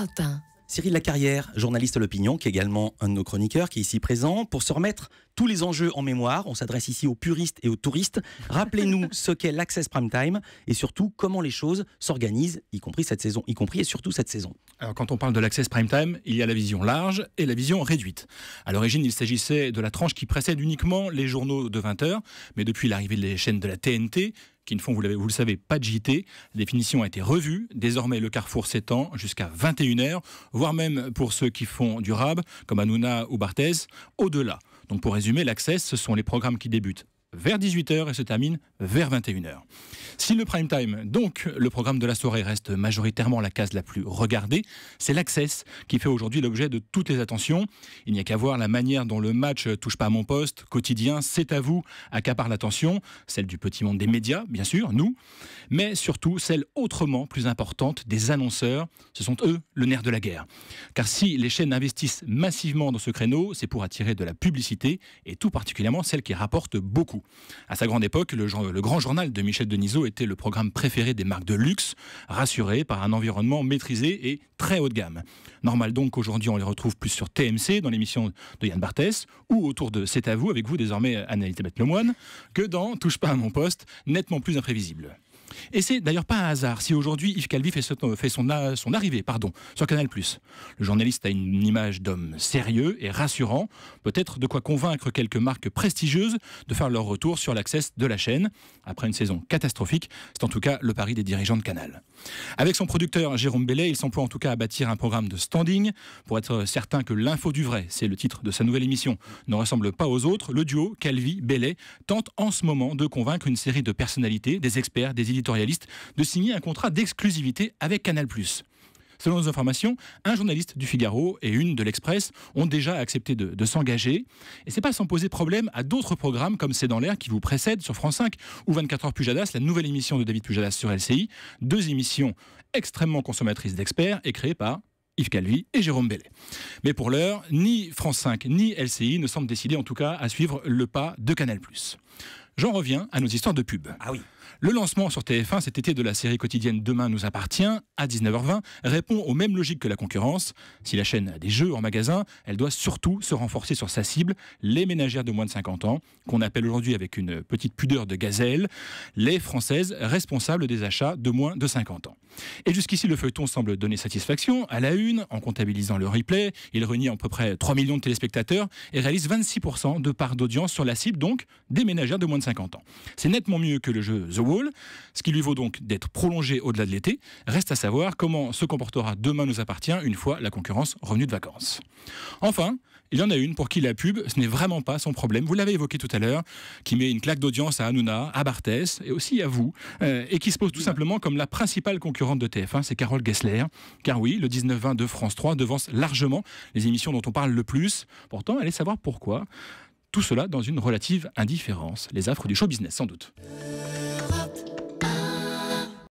Europe 1. Cyril Lacarrière, journaliste à l'Opinion, qui est également un de nos chroniqueurs, qui est ici présent. Pour se remettre tous les enjeux en mémoire, on s'adresse ici aux puristes et aux touristes. Rappelez-nous ce qu'est l'Access Prime Time et surtout comment les choses s'organisent, y compris et surtout cette saison. Alors, quand on parle de l'Access Prime Time, il y a la vision large et la vision réduite. À l'origine, il s'agissait de la tranche qui précède uniquement les journaux de 20h, mais depuis l'arrivée des chaînes de la TNT, qui ne font, vous le savez, pas de JT. La définition a été revue. Désormais, le carrefour s'étend jusqu'à 21h, voire même pour ceux qui font du rab, comme Hanouna ou Barthez, au-delà. Donc pour résumer, l'Access, ce sont les programmes qui débutent vers 18h et se terminent vers 21h. Si le prime time, donc le programme de la soirée, reste majoritairement la case la plus regardée, c'est l'Access qui fait aujourd'hui l'objet de toutes les attentions. Il n'y a qu'à voir la manière dont le match Touche pas à mon poste, quotidien, c'est à vous, accapare l'attention, celle du petit monde des médias, bien sûr, nous, mais surtout celle autrement plus importante des annonceurs. Ce sont eux le nerf de la guerre. Car si les chaînes investissent massivement dans ce créneau, c'est pour attirer de la publicité, et tout particulièrement celle qui rapporte beaucoup. À sa grande époque, le grand journal de Michel Denisot était le programme préféré des marques de luxe, rassuré par un environnement maîtrisé et très haut de gamme. Normal donc qu'aujourd'hui on les retrouve plus sur TMC, dans l'émission de Yann Barthès, ou autour de C'est à vous, avec vous désormais Anne-Elisabeth Lemoine, que dans Touche pas à mon poste, nettement plus imprévisible. Et c'est d'ailleurs pas un hasard si aujourd'hui Yves Calvi fait son arrivée sur Canal+. Le journaliste a une image d'homme sérieux et rassurant, peut-être de quoi convaincre quelques marques prestigieuses de faire leur retour sur l'Access de la chaîne. Après une saison catastrophique, c'est en tout cas le pari des dirigeants de Canal. Avec son producteur Jérôme Bellet, il s'emploie en tout cas à bâtir un programme de standing pour être certain que l'info du vrai, c'est le titre de sa nouvelle émission, ne ressemble pas aux autres. Le duo Calvi-Bellet tente en ce moment de convaincre une série de personnalités, des experts, des éditorialistes, de signer un contrat d'exclusivité avec Canal+. Selon nos informations, un journaliste du Figaro et une de l'Express ont déjà accepté de s'engager. Et c'est pas sans poser problème à d'autres programmes comme C'est dans l'air qui vous précèdent sur France 5 ou 24 heures Pujadas, la nouvelle émission de David Pujadas sur LCI. Deux émissions extrêmement consommatrices d'experts et créées par Yves Calvi et Jérôme Bellet. Mais pour l'heure, ni France 5 ni LCI ne semblent décidés en tout cas à suivre le pas de Canal+. J'en reviens à nos histoires de pub. Ah oui. Le lancement sur TF1 cet été de la série quotidienne Demain nous appartient, à 19h20, répond aux mêmes logiques que la concurrence. Si la chaîne a des jeux en magasin, elle doit surtout se renforcer sur sa cible, les ménagères de moins de 50 ans, qu'on appelle aujourd'hui avec une petite pudeur de gazelle, les Françaises responsables des achats de moins de 50 ans. Et jusqu'ici, le feuilleton semble donner satisfaction. À la une, en comptabilisant le replay, il réunit à peu près 3 millions de téléspectateurs et réalise 26% de part d'audience sur la cible, donc des ménagères de moins de 50 ans. C'est nettement mieux que le jeu The Wall, ce qui lui vaut donc d'être prolongé au-delà de l'été. Reste à savoir comment se comportera Demain nous appartient une fois la concurrence revenue de vacances. Enfin, il y en a une pour qui la pub, ce n'est vraiment pas son problème, vous l'avez évoqué tout à l'heure, qui met une claque d'audience à Hanouna, à Barthès et aussi à vous, et qui se pose tout simplement comme la principale concurrente de TF1, c'est Carole Gessler. Car oui, le 19-20 de France 3 devance largement les émissions dont on parle le plus. Pourtant, allez savoir pourquoi. Tout cela dans une relative indifférence. Les affres du show business, sans doute.